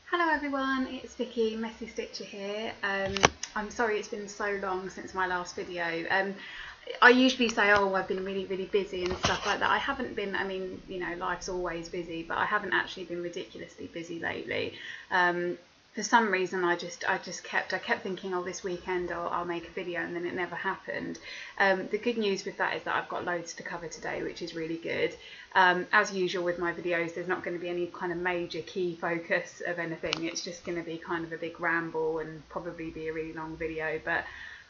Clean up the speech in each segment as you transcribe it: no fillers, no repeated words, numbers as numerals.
Hello everyone, it's Vicky, Messy Stitcher here. I'm sorry it's been so long since my last video. I usually say, oh, I've been really busy and stuff like that. I haven't been, I mean, you know, life's always busy, but I haven't actually been ridiculously busy lately. For some reason, I kept thinking, oh, this weekend I'll make a video, and then it never happened. The good news with that is that I've got loads to cover today, which is really good. As usual with my videos, there's not going to be any kind of major key focus of anything. It's just going to be kind of a big ramble and probably be a really long video, but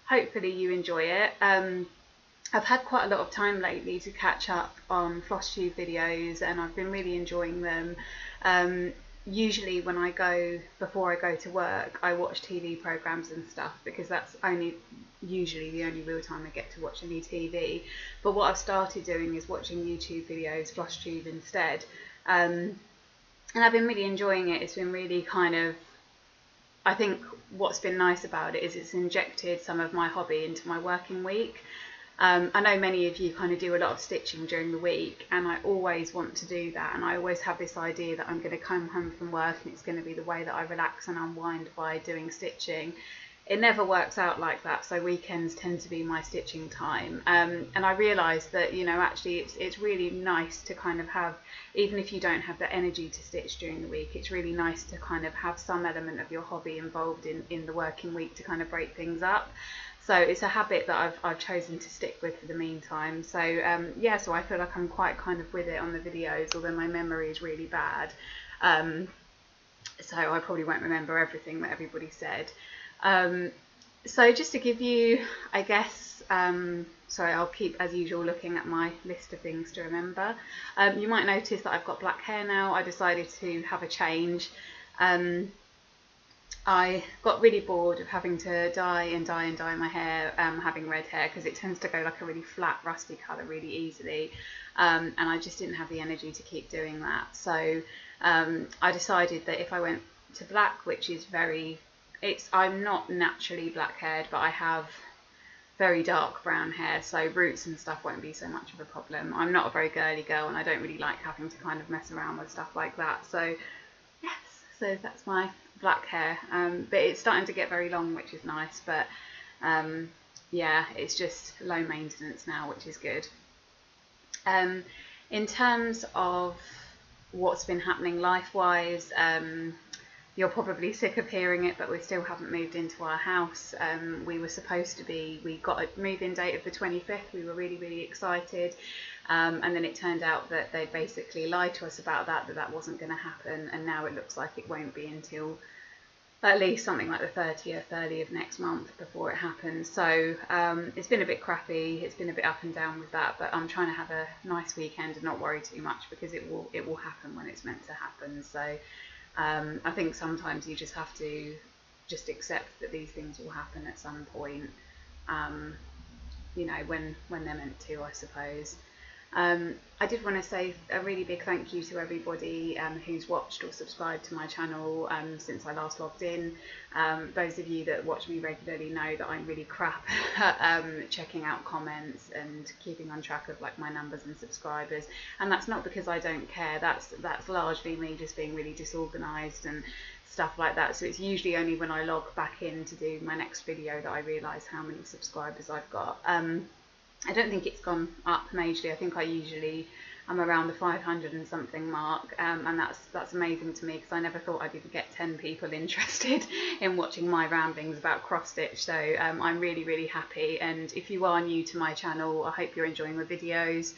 hopefully you enjoy it. I've had quite a lot of time lately to catch up on floss tube videos, and I've been really enjoying them. Usually when before I go to work, I watch TV programs and stuff because that's usually the only real time I get to watch any TV. But what I've started doing is watching YouTube videos, floss tube instead. And I've been really enjoying it. It's been really I think what's been nice about it is it's injected some of my hobby into my working week. I know many of you kind of do a lot of stitching during the week, and I always want to do that, and I always have this idea that I'm going to come home from work and it's going to be the way that I relax and unwind by doing stitching. It never works out like that, so weekends tend to be my stitching time, and I realised that, you know, actually it's really nice to kind of have, even if you don't have the energy to stitch during the week, it's really nice to kind of have some element of your hobby involved in the working week to kind of break things up. So it's a habit that I've chosen to stick with for the meantime. So yeah, so I feel like I'm quite kind of with it on the videos, although my memory is really bad. So I probably won't remember everything that everybody said. So just to give you, I guess, sorry, I'll keep as usual looking at my list of things to remember. You might notice that I've got black hair now. I decided to have a change. I got really bored of having to dye my hair, having red hair, because it tends to go like a really flat rusty colour really easily, and I just didn't have the energy to keep doing that. So I decided that if I went to black, which is I'm not naturally black haired, but I have very dark brown hair, so roots and stuff won't be so much of a problem. I'm not a very girly girl, and I don't really like having to kind of mess around with stuff like that. So yes, so that's my black hair, but it's starting to get very long, which is nice, but yeah, it's just low maintenance now, which is good. In terms of what's been happening life-wise, you're probably sick of hearing it, but we still haven't moved into our house. We got a move-in date of the 25th. We were really excited. And then it turned out that they basically lied to us about that wasn't going to happen. And now it looks like it won't be until at least something like the 30th, early of next month before it happens. So it's been a bit crappy. It's been a bit up and down with that, but I'm trying to have a nice weekend and not worry too much, because it will happen when it's meant to happen. So I think sometimes you just have to just accept that these things will happen at some point, you know, when they're meant to, I suppose. I did want to say a really big thank you to everybody who's watched or subscribed to my channel since I last logged in. Those of you that watch me regularly know that I'm really crap at checking out comments and keeping on track of like my numbers and subscribers, and that's not because I don't care. That's largely me just being really disorganised and stuff like that. So it's usually only when I log back in to do my next video that I realise how many subscribers I've got. I don't think it's gone up majorly. I think I'm around the 500 and something mark, and that's amazing to me, because I never thought I'd even get 10 people interested in watching my ramblings about cross stitch. So I'm really happy, and if you are new to my channel, I hope you're enjoying the videos.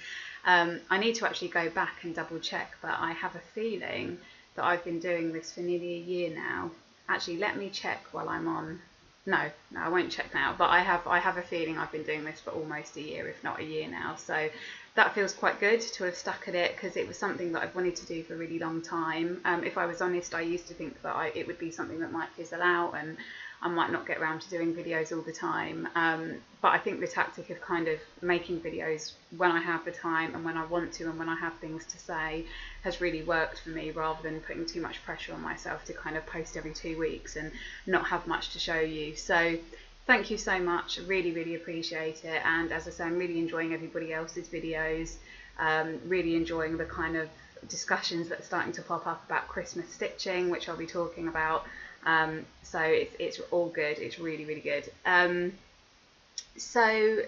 I need to actually go back and double check, but I have a feeling that I've been doing this for nearly a year now. Actually, let me check while I'm on. No, I won't check now, but I have a feeling I've been doing this for almost a year, if not a year now. So that feels quite good to have stuck at it, because it was something that I've wanted to do for a really long time. If I was honest, I used to think that it would be something that might fizzle out and I might not get around to doing videos all the time. But I think the tactic of kind of making videos when I have the time and when I want to and when I have things to say has really worked for me, rather than putting too much pressure on myself to kind of post every 2 weeks and not have much to show you. So thank you so much. Really appreciate it. And as I say, I'm really enjoying everybody else's videos. Really enjoying the kind of discussions that are starting to pop up about Christmas stitching, which I'll be talking about. So it's all good. It's really, really good. So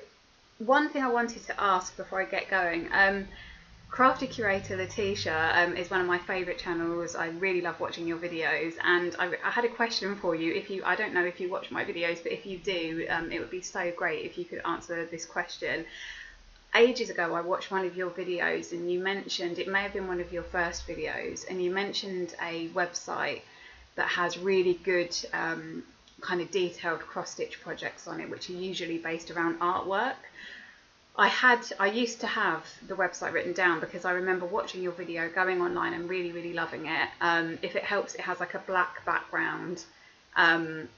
one thing I wanted to ask before I get going, Crafty Curator Letitia is one of my favourite channels. I really love watching your videos, and I had a question for you. I don't know if you watch my videos, but if you do, it would be so great if you could answer this question. Ages ago, I watched one of your videos, and you mentioned, it may have been one of your first videos, and you mentioned a website that has really good kind of detailed cross-stitch projects on it, which are usually based around artwork. I used to have the website written down because I remember watching your video, going online and really, really loving it. If it helps, it has like a black background. And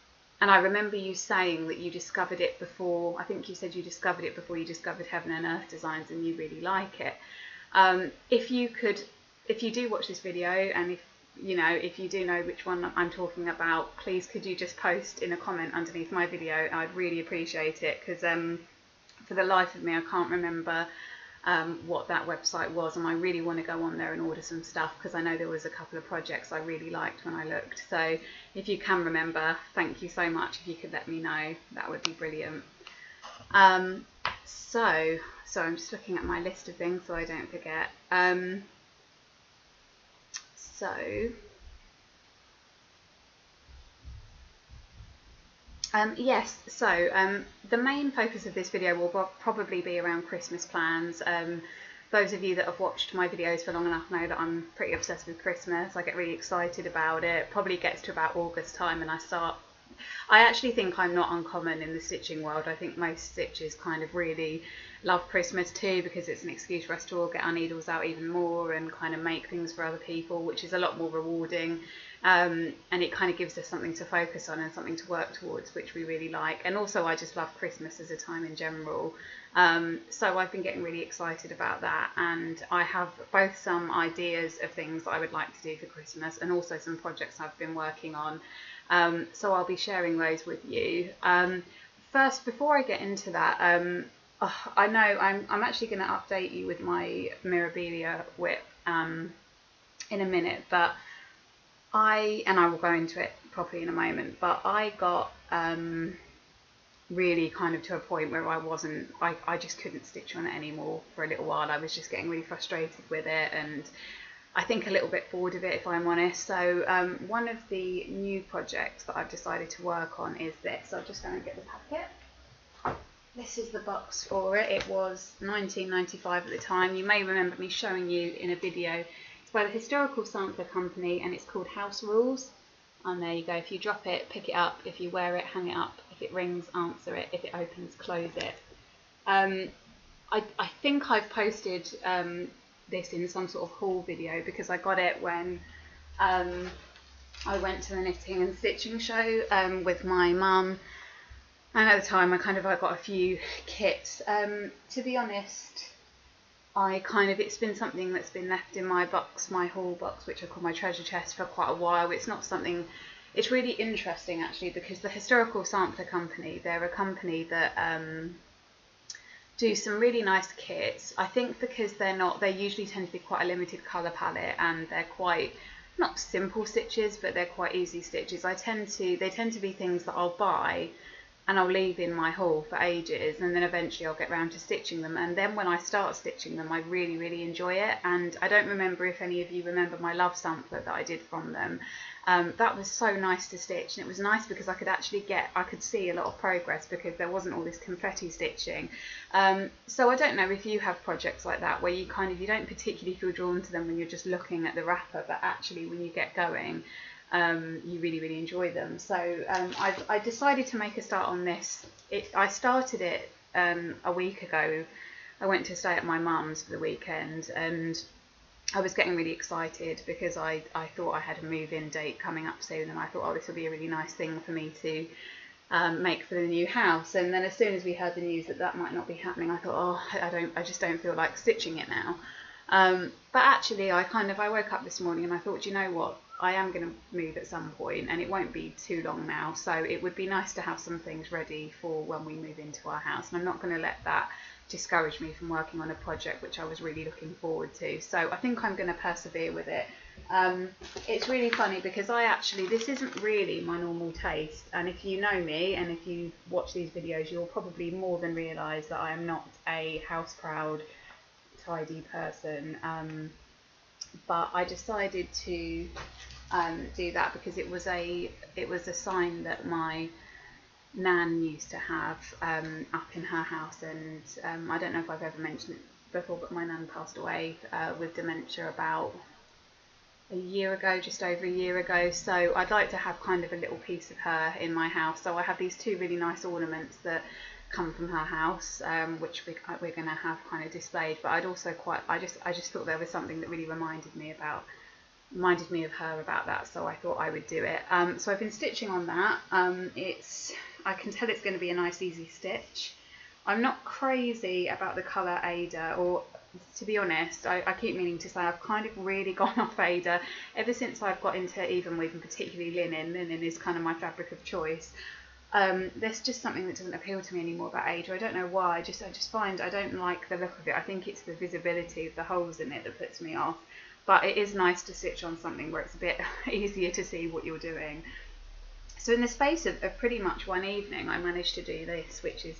I remember you saying that you discovered it before, I think you said you discovered it before you discovered Heaven and Earth Designs, and you really like it. If you do watch this video, and if you do know which one I'm talking about, please could you just post in a comment underneath my video? I'd really appreciate it, because for the life of me, I can't remember what that website was, and I really want to go on there and order some stuff, because I know there was a couple of projects I really liked when I looked. So if you can remember, thank you so much. If you could let me know, that would be brilliant. So I'm just looking at my list of things so I don't forget. Yes, so the main focus of this video will probably be around Christmas plans. Those of you that have watched my videos for long enough know that I'm pretty obsessed with Christmas. I get really excited about it. Probably gets to about August time and I actually think I'm not uncommon in the stitching world. I think most stitchers kind of really love Christmas too, because it's an excuse for us to all get our needles out even more and kind of make things for other people, which is a lot more rewarding. And it kind of gives us something to focus on and something to work towards, which we really like. And also I just love Christmas as a time in general. So I've been getting really excited about that, and I have both some ideas of things that I would like to do for Christmas and also some projects I've been working on. So I'll be sharing those with you. First, before I get into that, I know I'm actually going to update you with my Mirabilia whip in a minute, but I will go into it properly in a moment, but I got really kind of to a point where I just couldn't stitch on it anymore for a little while. I was just getting really frustrated with it, and I think a little bit bored of it, if I'm honest. So one of the new projects that I've decided to work on is this. I'll just go and get the packet. This is the box for it. It was £19.95 at the time. You may remember me showing you in a video. It's by the Historical Sampler Company, and it's called House Rules. And there you go. If you drop it, pick it up. If you wear it, hang it up. If it rings, answer it. If it opens, close it. I think I've posted this in some sort of haul video, because I got it when I went to the knitting and stitching show with my mum. And at the time, I got a few kits. To be honest, it's been something that's been left in my box, my haul box, which I call my treasure chest, for quite a while. It's not something. It's really interesting actually, because the Historical Sampler Company, they're a company that do some really nice kits. I think because they usually tend to be quite a limited colour palette, and they're quite, not simple stitches, but they're quite easy stitches. They tend to be things that I'll buy and I'll leave in my haul for ages, and then eventually I'll get around to stitching them, and then when I start stitching them I really, really enjoy it. And I don't remember if any of you remember my love sampler that I did from them. That was so nice to stitch, and it was nice because I could see a lot of progress, because there wasn't all this confetti stitching. So I don't know if you have projects like that where you don't particularly feel drawn to them when you're just looking at the wrapper, but actually when you get going, you really, really enjoy them. So I decided to make a start on this. I started it a week ago. I went to stay at my mum's for the weekend, and I was getting really excited because I thought I had a move-in date coming up soon, and I thought, oh, this will be a really nice thing for me to make for the new house. And then as soon as we heard the news that might not be happening, I thought, oh, I just don't feel like stitching it now. But actually, I woke up this morning and I thought, you know what? I am going to move at some point, and it won't be too long now, so it would be nice to have some things ready for when we move into our house, and I'm not going to let that discourage me from working on a project which I was really looking forward to. So I think I'm going to persevere with it. It's really funny because this isn't really my normal taste, and if you know me and if you watch these videos, you'll probably more than realise that I am not a house proud, tidy person, but I decided to do that because it was a sign that my Nan used to have up in her house, and I don't know if I've ever mentioned it before, but my Nan passed away with dementia about a year ago, just over a year ago. So I'd like to have kind of a little piece of her in my house. So I have these two really nice ornaments that come from her house, which we're going to have kind of displayed. But I'd also I just thought there was something that really reminded me of her about that, so I thought I would do it. So I've been stitching on that. I can tell it's going to be a nice easy stitch. I'm not crazy about the colour Ada, or to be honest, I keep meaning to say I've kind of really gone off Ada ever since I've got into even weave, and particularly linen. Linen is kind of my fabric of choice. There's just something that doesn't appeal to me anymore about Ada. I don't know why. I just find I don't like the look of it. I think it's the visibility of the holes in it that puts me off. But it is nice to stitch on something where it's a bit easier to see what you're doing. So in the space of pretty much one evening, I managed to do this, which is,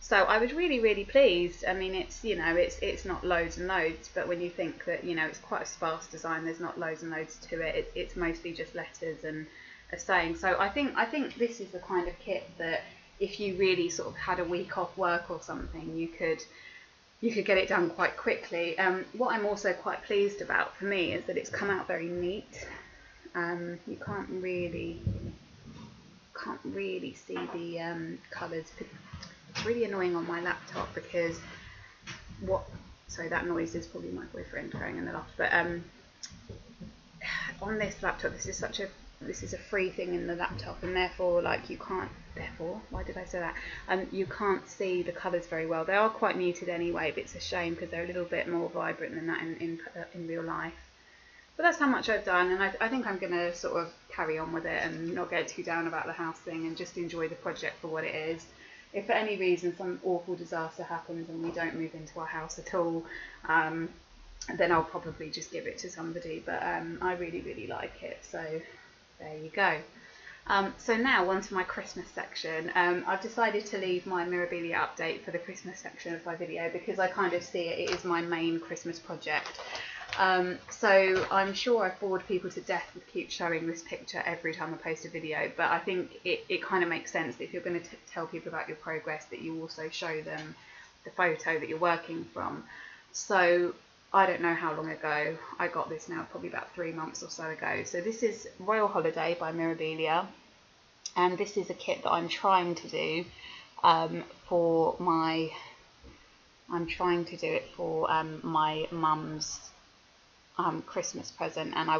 so I was really, really pleased. I mean, it's not loads and loads, but when you think that, it's quite a sparse design, there's not loads and loads to it. It's mostly just letters and a saying. So I think this is the kind of kit that if you really sort of had a week off work or something, you could get it done quite quickly. What I'm also quite pleased about for me is that it's come out very neat. You can't really see the colours. It's really annoying on my laptop because sorry, that noise is probably my boyfriend going in the loft. But on this laptop, this is a free thing in the laptop, and therefore, why did I say that? You can't see the colours very well. They are quite muted anyway, but it's a shame because they're a little bit more vibrant than that in real life. But that's how much I've done, and I think I'm going to sort of carry on with it and not get too down about the house thing and just enjoy the project for what it is. If for any reason some awful disaster happens and we don't move into our house at all, then I'll probably just give it to somebody. But I really, really like it, so there you go. So now on to my Christmas section. I've decided to leave my Mirabilia update for the Christmas section of my video because I kind of see it is my main Christmas project. So I'm sure I've bored people to death with keep showing this picture every time I post a video, but I think it kind of makes sense that if you're going to tell people about your progress, that you also show them the photo that you're working from. So I don't know how long ago I got this now, probably about 3 months or so ago. So this is Royal Holiday by Mirabilia, and this is a kit that I'm trying to do for my mum's Christmas present, and I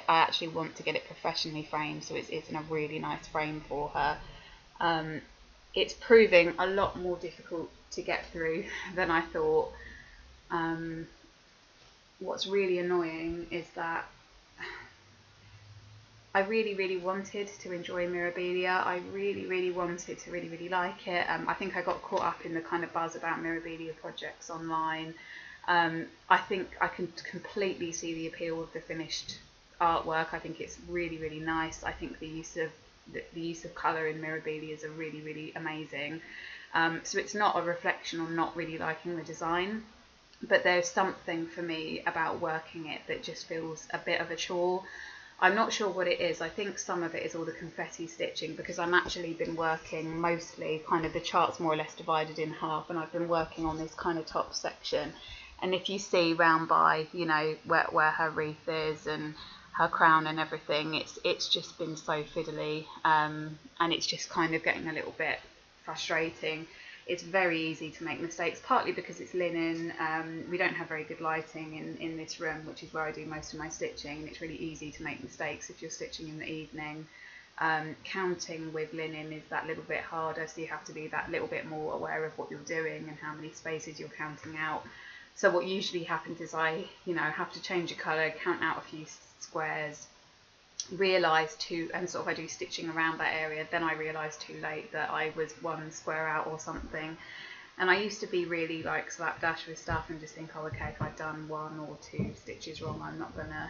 actually want to get it professionally framed, so it's in a really nice frame for her. It's proving a lot more difficult to get through than I thought. What's really annoying is that I really, really wanted to enjoy Mirabilia. I really, really wanted to really, really like it. I think I got caught up in the kind of buzz about Mirabilia projects online. I think I can completely see the appeal of the finished artwork. I think it's really, really nice. I think the use of colour in Mirabilia is really, really amazing. So it's not a reflection on not really liking the design, but there's something for me about working it that just feels a bit of a chore. I'm not sure what it is. I think some of it is all the confetti stitching, because I'm actually been working mostly kind of the chart's more or less divided in half, and I've been working on this kind of top section. And if you see round by, where her wreath is and her crown and everything, it's just been so fiddly, and it's just kind of getting a little bit frustrating. It's very easy to make mistakes, partly because it's linen. We don't have very good lighting in this room, which is where I do most of my stitching, and it's really easy to make mistakes if you're stitching in the evening. Counting with linen is that little bit harder, so you have to be that little bit more aware of what you're doing and how many spaces you're counting out. So what usually happens is I have to change a colour, count out a few squares, realise I do stitching around that area, then I realise too late that I was one square out or something, And I used to be really like slapdash with stuff and just think, oh, okay, if I've done 1 or 2 stitches wrong, I'm not gonna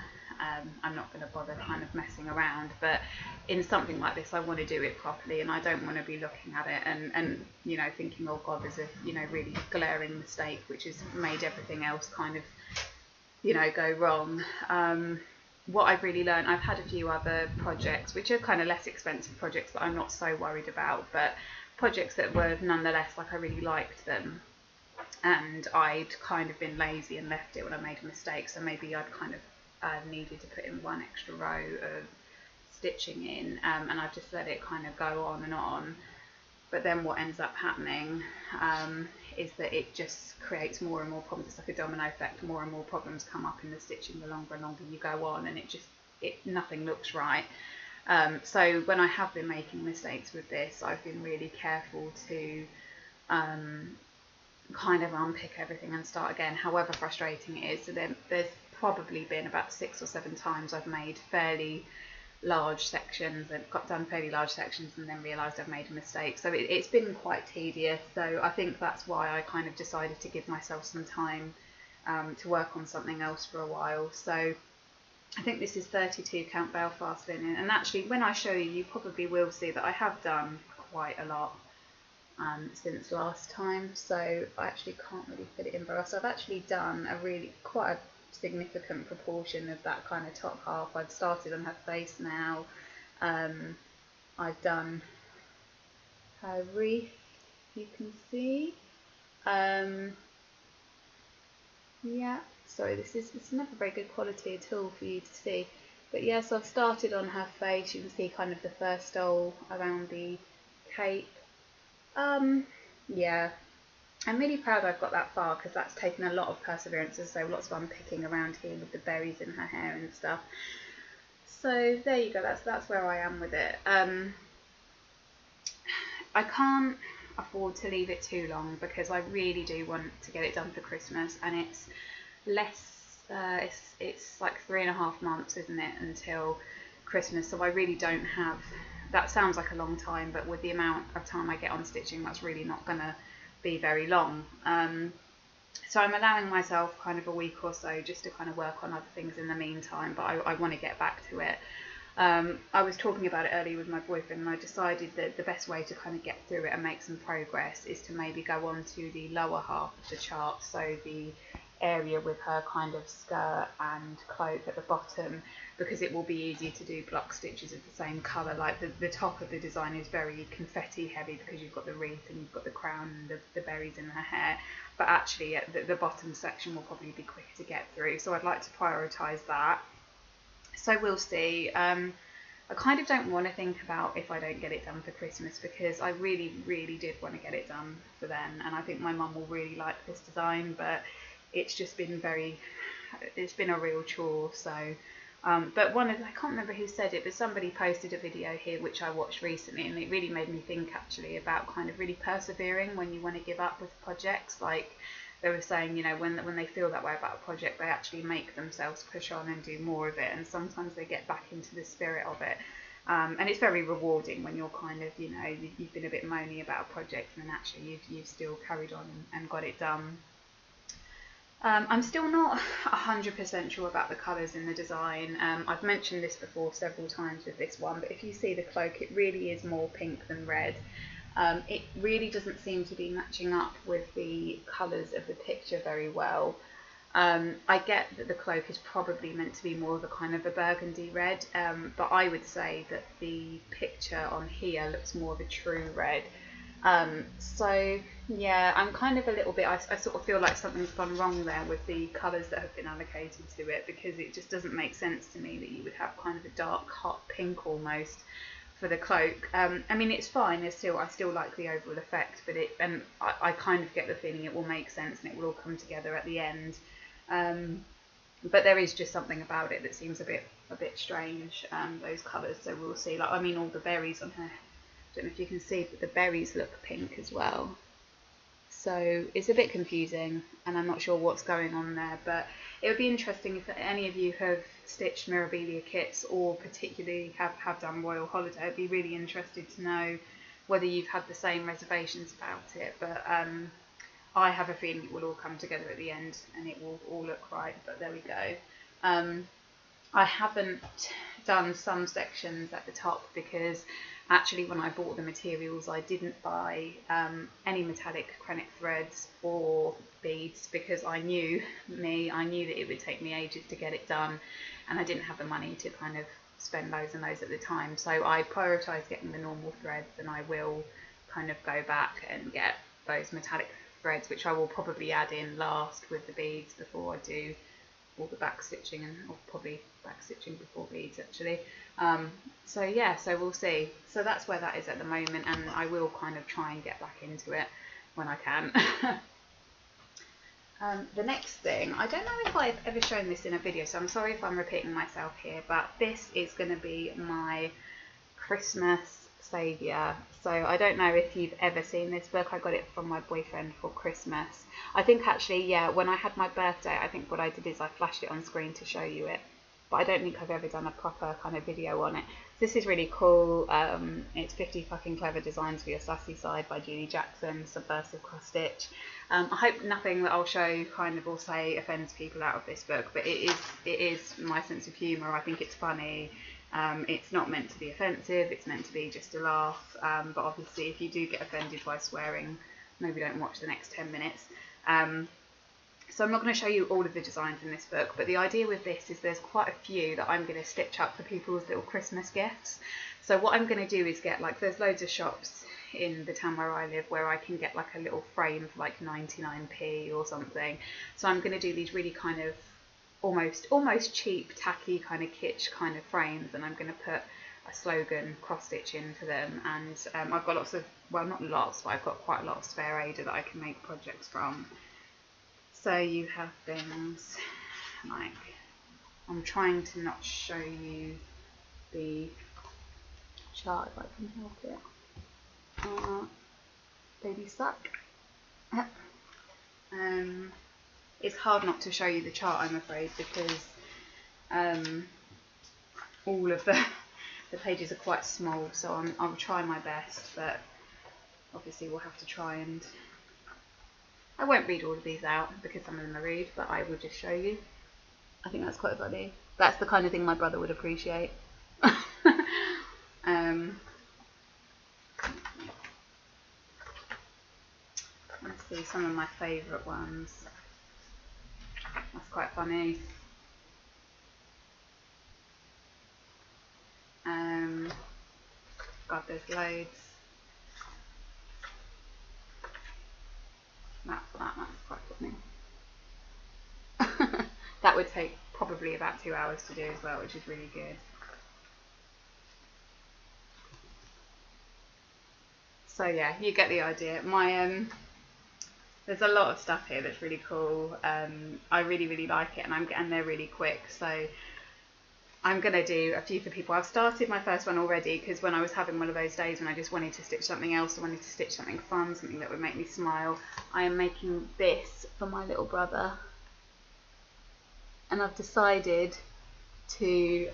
bother kind of messing around. But in something like this, I want to do it properly, and I don't want to be looking at it and you know, thinking, oh God, there's a, you know, really glaring mistake which has made everything else kind of, you know, go wrong. What I've really learned, I've had a few other projects which are kind of less expensive projects that I'm not so worried about, but projects that were nonetheless, like, I really liked them, and I'd kind of been lazy and left it when I made a mistake, so maybe I'd kind of needed to put in 1 extra row of stitching in, and I've just let it kind of go on and on. But then what ends up happening is that it just creates more and more problems. It's like a domino effect. More and more problems come up in the stitching the longer and longer you go on, and nothing looks right. So when I have been making mistakes with this, I've been really careful to kind of unpick everything and start again, however frustrating it is. So there's probably been about 6 or 7 times I've made fairly large sections and got done fairly large sections and then realised I've made a mistake. So it's been quite tedious. So I think that's why I kind of decided to give myself some time to work on something else for a while. So I think this is 32 count Belfast linen, and actually when I show you, you probably will see that I have done quite a lot since last time. So I actually can't really fit it in very well. So I've actually done quite a significant proportion of that kind of top half. I've started on her face now. I've done her wreath, you can see. Yeah, sorry, it's never very good quality at all for you to see. But yes, I've started on her face. You can see kind of the first stole around the cape. Yeah, I'm really proud I've got that far, because that's taken a lot of perseverance, and so lots of unpicking around here with the berries in her hair and stuff. So there you go, that's where I am with it. I can't afford to leave it too long, because I really do want to get it done for Christmas, and it's it's like 3.5 months, isn't it, until Christmas, so I really don't have, that sounds like a long time, but with the amount of time I get on stitching, that's really not going to be very long. So I'm allowing myself kind of a week or so just to kind of work on other things in the meantime, but I want to get back to it. I was talking about it earlier with my boyfriend, and I decided that the best way to kind of get through it and make some progress is to maybe go on to the lower half of the chart, so the area with her kind of skirt and cloak at the bottom, because it will be easier to do block stitches of the same colour. Like the top of the design is very confetti heavy because you've got the wreath and you've got the crown and the berries in her hair, but actually the bottom section will probably be quicker to get through, so I'd like to prioritise that. So we'll see. I kind of don't want to think about if I don't get it done for Christmas, because I really, really did want to get it done for then, and I think my mum will really like this design, but it's just been it's been a real chore. So but I can't remember who said it, but somebody posted a video here which I watched recently, and it really made me think actually about kind of really persevering when you want to give up with projects. Like they were saying, you know, when they feel that way about a project, they actually make themselves push on and do more of it, and sometimes they get back into the spirit of it. And it's very rewarding when you're kind of, you know, you've been a bit moany about a project, and then actually you've still carried on and got it done. I'm still not 100% sure about the colours in the design. I've mentioned this before several times with this one, but if you see the cloak, it really is more pink than red. It really doesn't seem to be matching up with the colours of the picture very well. I get that the cloak is probably meant to be more of a kind of a burgundy red, but I would say that the picture on here looks more of a true red. So yeah, I'm kind of a little bit, I sort of feel like something's gone wrong there with the colours that have been allocated to it, because it just doesn't make sense to me that you would have kind of a dark hot pink almost for the cloak. I mean, it's fine, I still like the overall effect, but I kind of get the feeling it will make sense and it will all come together at the end. But there is just something about it that seems a bit strange, those colours, so we'll see. Like, I mean, all the berries on her, I don't know if you can see, but the berries look pink as well. So it's a bit confusing, and I'm not sure what's going on there, but it would be interesting if any of you have stitched Mirabilia kits, or particularly have done Royal Holiday. I'd be really interested to know whether you've had the same reservations about it. But I have a feeling it will all come together at the end and it will all look right, but there we go. I haven't done some sections at the top because actually when I bought the materials I didn't buy any metallic acrylic threads or beads because I knew that it would take me ages to get it done, and I didn't have the money to kind of spend loads and loads at the time. So I prioritised getting the normal threads, and I will kind of go back and get those metallic threads, which I will probably add in last with the beads before I do all the back stitching, or probably back stitching before beads actually. So yeah, so we'll see. So that's where that is at the moment, and I will kind of try and get back into it when I can. The next thing, I don't know if I've ever shown this in a video, so I'm sorry if I'm repeating myself here, but this is going to be my Christmas saviour. So I don't know if you've ever seen this book. I got it from my boyfriend for Christmas. I think actually, yeah, when I had my birthday, I think what I did is I flashed it on screen to show you it, but I don't think I've ever done a proper kind of video on it. So this is really cool. It's 50 fucking clever designs for your sassy side by Julie Jackson, subversive cross stitch. I hope nothing that I'll show kind of will say offends people out of this book, but it is my sense of humour. I think it's funny. It's not meant to be offensive, it's meant to be just a laugh, but obviously if you do get offended by swearing, maybe don't watch the next 10 minutes. So I'm not going to show you all of the designs in this book, but the idea with this is there's quite a few that I'm going to stitch up for people's little Christmas gifts. So what I'm going to do is get, like, there's loads of shops in the town where I live where I can get like a little frame for like 99p or something. So I'm going to do these really kind of almost cheap, tacky kind of kitsch kind of frames, and I'm going to put a slogan cross stitch in for them. And I've got lots of, well, not lots, but I've got quite a lot of spare Ada that I can make projects from. So you have things like, I'm trying to not show you the chart if I can help it. Baby suck. It's hard not to show you the chart, I'm afraid, because all of the pages are quite small, so I'll try my best, but obviously we'll have to try, and I won't read all of these out because some of them are rude, but I will just show you. I think that's quite funny. That's the kind of thing my brother would appreciate. Let's see some of my favourite ones. That's quite funny. God, there's loads. That's quite funny. That would take probably about 2 hours to do as well, which is really good. So yeah, you get the idea. My there's a lot of stuff here that's really cool. I really like it, and they're really quick. So I'm going to do a few for people. I've started my first one already because when I was having one of those days when I just wanted to stitch something else, I wanted to stitch something fun, something that would make me smile. I am making this for my little brother, and I've decided to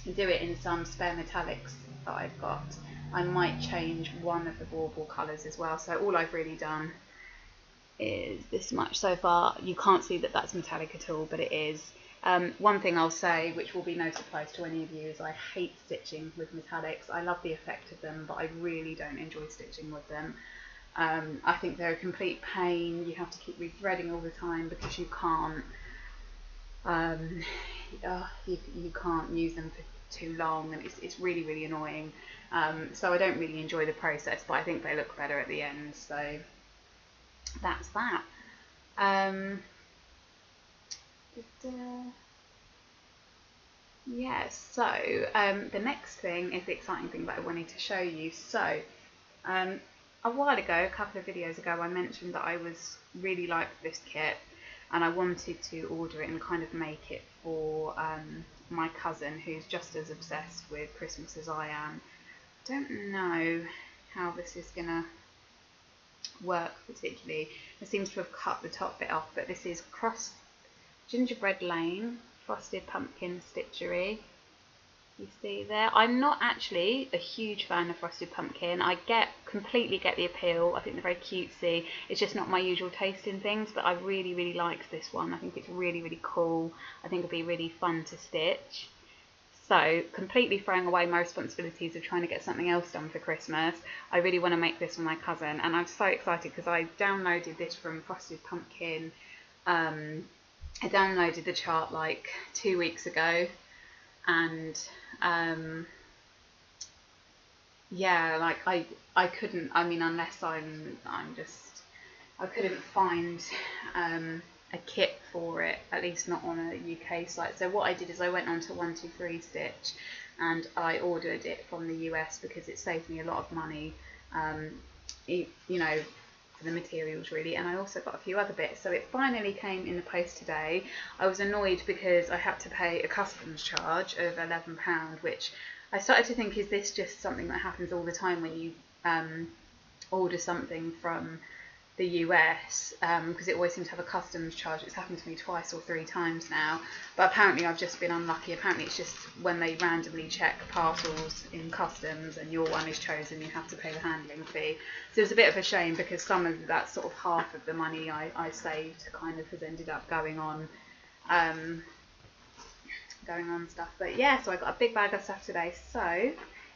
do it in some spare metallics that I've got. I might change one of the bauble colours as well. So all I've really done is this much so far. You can't see that that's metallic at all, but it is. One thing I'll say, which will be no surprise to any of you, is I hate stitching with metallics. I love the effect of them, but I really don't enjoy stitching with them. I think they're a complete pain. You have to keep rethreading all the time because you can't you can't use them for too long, and it's really annoying. So I don't really enjoy the process, but I think they look better at the end. So that's that. Yeah, so the next thing is the exciting thing that I wanted to show you. So a while ago, a couple of videos ago, I mentioned that I really liked this kit, and I wanted to order it and kind of make it for my cousin, who's just as obsessed with Christmas as I am. Don't know how this is gonna work particularly. It seems to have cut the top bit off, but this is Gingerbread Lane Frosted Pumpkin Stitchery. You see there? I'm not actually a huge fan of Frosted Pumpkin. I get completely get the appeal. I think they're very cutesy. It's just not my usual taste in things, but I really, really liked this one. I think it's really, really cool. I think it'd be really fun to stitch. So, completely throwing away my responsibilities of trying to get something else done for Christmas, I really want to make this for my cousin, and I'm so excited because I downloaded this from Frosted Pumpkin. I downloaded the chart like 2 weeks ago, and yeah, like I couldn't. I mean, unless I'm just I couldn't find a kit for it, at least not on a UK site. So what I did is I went on to 123 Stitch, and I ordered it from the US because it saved me a lot of money. You know, for the materials really, and I also got a few other bits. So it finally came in the post today. I was annoyed because I had to pay a customs charge of £11, which I started to think, is this just something that happens all the time when you order something from the US, because it always seems to have a customs charge. It's happened to me twice or 3 times now, but apparently I've just been unlucky. Apparently it's just when they randomly check parcels in customs and your one is chosen, you have to pay the handling fee. So it's a bit of a shame because some of that, sort of half of the money I saved kind of has ended up going on stuff. But yeah, so I got a big bag of stuff today. So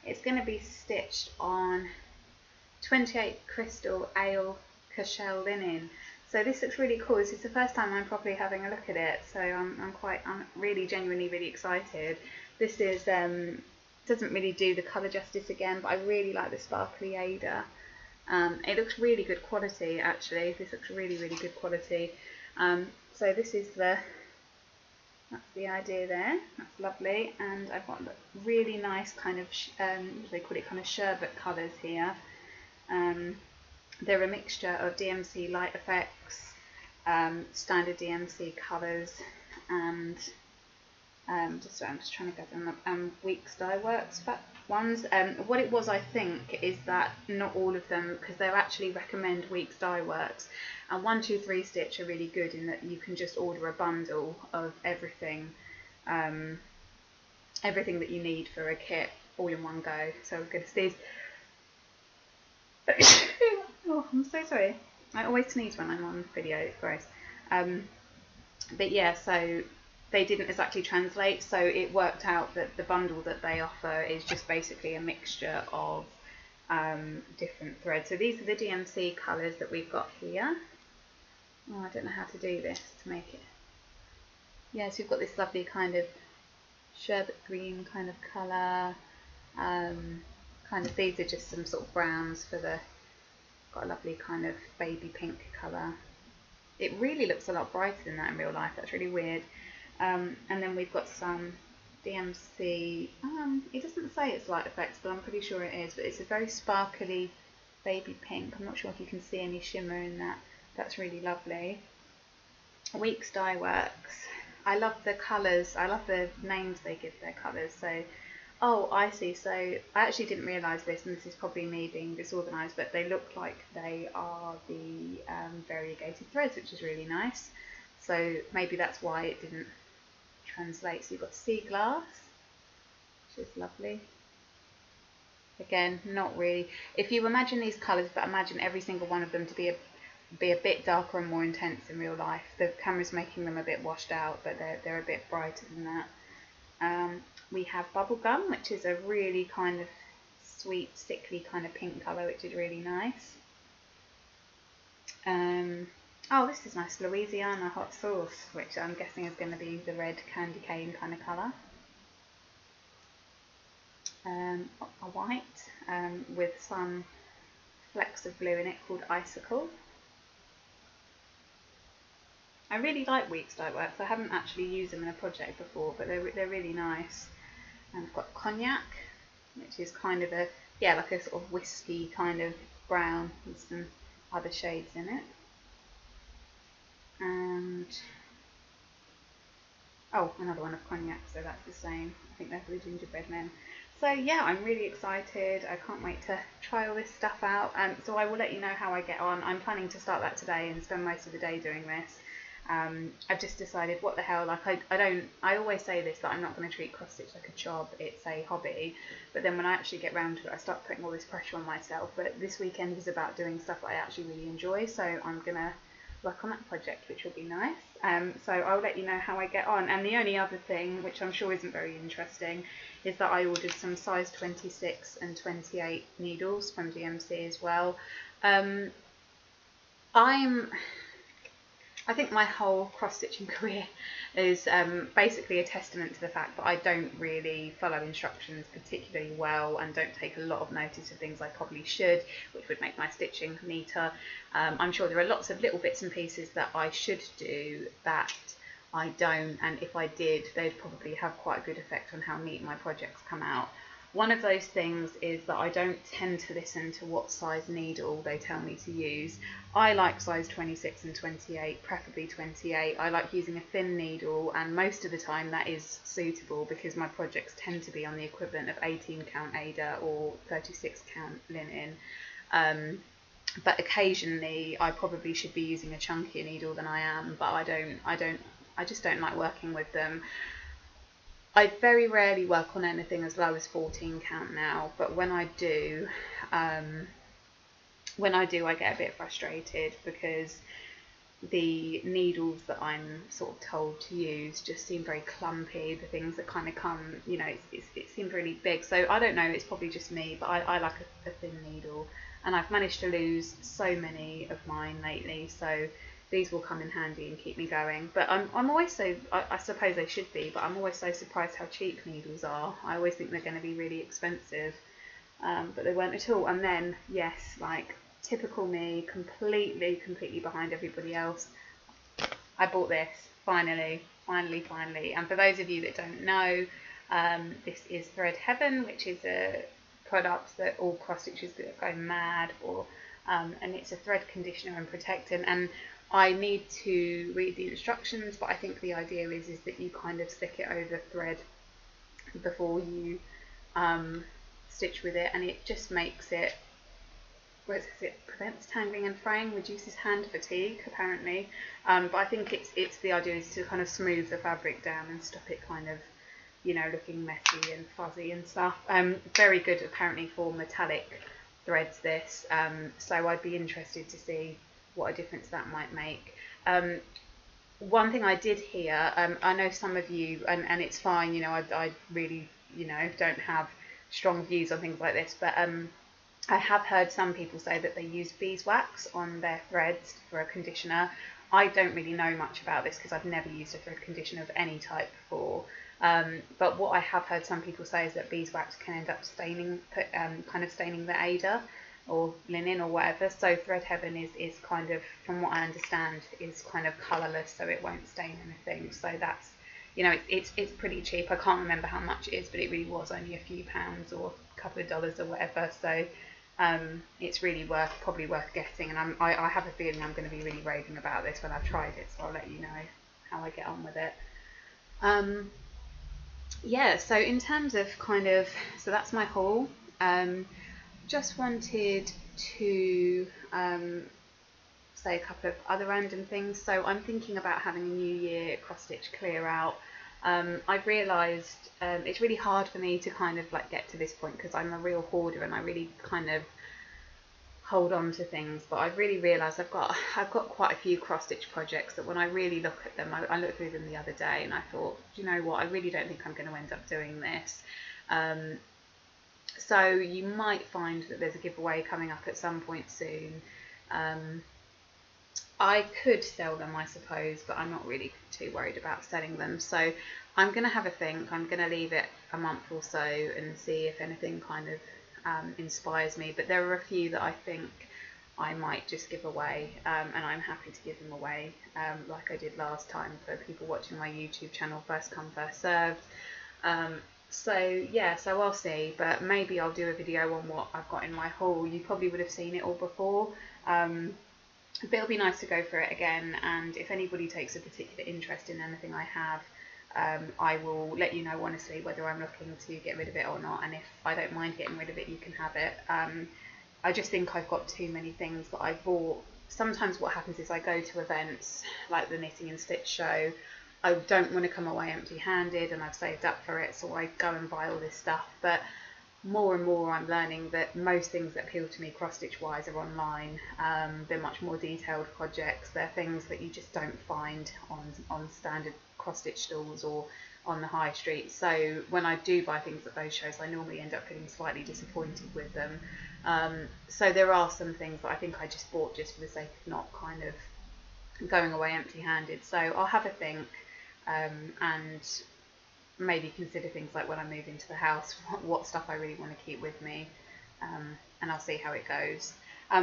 it's going to be stitched on 28 crystal ale Cashel linen. So this looks really cool. This is the first time I'm properly having a look at it, so I'm really genuinely really excited. This is doesn't really do the colour justice again, but I really like the sparkly Ada. It looks really good quality actually. This looks really, really good quality. So this is that's the idea there. That's lovely, and I've got really nice kind of they call it kind of sherbet colours here. They're a mixture of DMC Light Effects, standard DMC colours, and I'm just trying to get them up, Weeks Dye Works ones. What it was, I think, is that not all of them, because they actually recommend Weeks Dye Works, and 123 Stitch are really good in that you can just order a bundle of everything, everything that you need for a kit all in one go. So we're going to see. Oh, I'm so sorry. I always sneeze when I'm on video, it's gross. But yeah, so they didn't exactly translate, so it worked out that the bundle that they offer is just basically a mixture of different threads. So these are the DMC colours that we've got here. Oh, I don't know how to do this to make it. Yeah, so we've got this lovely kind of sherbet green kind of colour. These are just some sort of browns for the, got a lovely kind of baby pink colour. It really looks a lot brighter than that in real life. That's really weird. And then we've got some DMC, it doesn't say it's Light Effects, but I'm pretty sure it is, but it's a very sparkly baby pink. I'm not sure if you can see any shimmer in that. That's really lovely. Weeks Dye Works. I love the colours. I love the names they give their colours. So, oh, I see. So I actually didn't realise this, and this is probably me being disorganised, but they look like they are the variegated threads, which is really nice. So maybe that's why it didn't translate. So you've got Sea Glass, which is lovely. Again, not really. If you imagine these colours, but imagine every single one of them to be a bit darker and more intense in real life. The camera's making them a bit washed out, but they're a bit brighter than that. We have Bubblegum, which is a really kind of sweet, sickly kind of pink colour, which is really nice. Oh, this is nice, Louisiana Hot Sauce, which I'm guessing is going to be the red candy cane kind of colour. A white with some flecks of blue in it called Icicle. I really like Weeks Dye Works. I haven't actually used them in a project before, but they're really nice. And I've got Cognac, which is kind of like a sort of whiskey kind of brown with some other shades in it. And oh, another one of Cognac, so that's the same. I think they're the gingerbread men. So yeah, I'm really excited. I can't wait to try all this stuff out. So I will let you know how I get on. I'm planning to start that today and spend most of the day doing this. I've just decided, what the hell, like I always say this, that I'm not going to treat cross stitch like a job, it's a hobby, but then when I actually get round to it I start putting all this pressure on myself. But this weekend is about doing stuff I actually really enjoy, so I'm going to work on that project, which will be nice. So I'll let you know how I get on. And the only other thing, which I'm sure isn't very interesting, is that I ordered some size 26 and 28 needles from GMC as well. I think my whole cross-stitching career is basically a testament to the fact that I don't really follow instructions particularly well and don't take a lot of notice of things I probably should, which would make my stitching neater. I'm sure there are lots of little bits and pieces that I should do that I don't, and if I did, they'd probably have quite a good effect on how neat my projects come out. One of those things is that I don't tend to listen to what size needle they tell me to use. I like size 26 and 28, preferably 28. I like using a thin needle, and most of the time that is suitable because my projects tend to be on the equivalent of 18 count Ada or 36 count linen. But occasionally I probably should be using a chunkier needle than I am, but I just don't like working with them. I very rarely work on anything as low as 14 count now, but when I do, I get a bit frustrated because the needles that I'm sort of told to use just seem very clumpy. The things that kind of come, it seems really big. So I don't know, it's probably just me, but I like a thin needle, and I've managed to lose so many of mine lately, so these will come in handy and keep me going. But I'm always so, I suppose they should be, but I'm always so surprised how cheap needles are. I always think they're going to be really expensive, but they weren't at all. And then, yes, like typical me, completely behind everybody else, I bought this, finally. And for those of you that don't know, this is Thread Heaven, which is a product that all cross stitchers go mad for, and it's a thread conditioner and protectant. And I need to read the instructions, but I think the idea is that you kind of stick it over thread before you stitch with it, and it just makes it, it prevents tangling and fraying, reduces hand fatigue apparently, but I think it's the idea is to kind of smooth the fabric down and stop it kind of, looking messy and fuzzy and stuff. Very good apparently for metallic threads, this, so I'd be interested to see what a difference that might make. One thing I did hear, I know some of you, and it's fine, I really, don't have strong views on things like this, but I have heard some people say that they use beeswax on their threads for a conditioner. I don't really know much about this because I've never used a thread conditioner of any type before. But what I have heard some people say is that beeswax can end up staining the Ada or linen or whatever. So Thread Heaven is kind of, from what I understand, is kind of colourless, so it won't stain anything. So that's, it's pretty cheap. I can't remember how much it is, but it really was only a few pounds or a couple of dollars or whatever. So it's really probably worth getting. And I have a feeling I'm going to be really raving about this when I've tried it. So I'll let you know how I get on with it. Yeah, so in terms of so that's my haul. Just wanted to say a couple of other random things. So I'm thinking about having a New Year cross stitch clear out. I've realised it's really hard for me to kind of get to this point because I'm a real hoarder and I really kind of hold on to things, but I've really realised I've got quite a few cross stitch projects that when I really look at them, I looked through them the other day and I thought, do you know what, I really don't think I'm going to end up doing this. So you might find that there's a giveaway coming up at some point soon. I could sell them, I suppose, but I'm not really too worried about selling them. So I'm going to have a think. I'm going to leave it a month or so and see if anything kind of inspires me. But there are a few that I think I might just give away, and I'm happy to give them away, like I did last time for people watching my YouTube channel, first come, first served. So yeah, so I'll see, but maybe I'll do a video on what I've got in my haul. You probably would have seen it all before, but it'll be nice to go through it again, and if anybody takes a particular interest in anything I have, I will let you know honestly whether I'm looking to get rid of it or not, and if I don't mind getting rid of it, you can have it. I just think I've got too many things that I bought sometimes what happens is I go to events like the Knitting and Stitch show. I don't want to come away empty-handed, and I've saved up for it, so I go and buy all this stuff. But more and more I'm learning that most things that appeal to me cross-stitch wise are online. They're much more detailed projects. They're things that you just don't find on standard cross-stitch stalls or on the high street. So when I do buy things at those shows, I normally end up feeling slightly disappointed with them. So there are some things that I think I just bought just for the sake of not kind of going away empty-handed. So I'll have a think, and maybe consider things like when I move into the house, what stuff I really want to keep with me, and I'll see how it goes.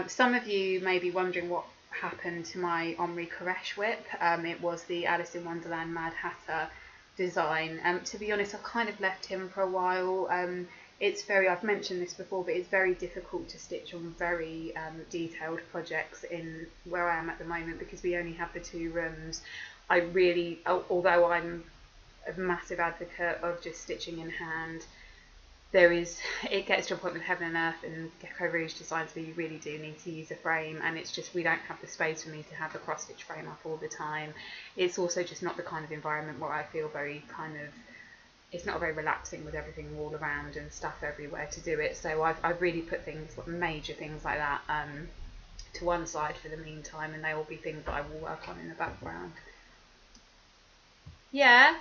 Some of you may be wondering what happened to my Omri Koresh whip. It was the Alice in Wonderland Mad Hatter design. To be honest, I've kind of left him for a while. I've mentioned this before, but it's very difficult to stitch on very detailed projects in where I am at the moment, because we only have the 2 rooms. Although I'm a massive advocate of just stitching in hand, it gets to a point with Heaven and Earth and Gecko Rouge designs where you really do need to use a frame, and it's just we don't have the space for me to have the cross stitch frame up all the time. It's also just not the kind of environment where I feel it's not very relaxing with everything all around and stuff everywhere to do it. So I've really put major things like that to one side for the meantime, and they will be things that I will work on in the background. Yeah.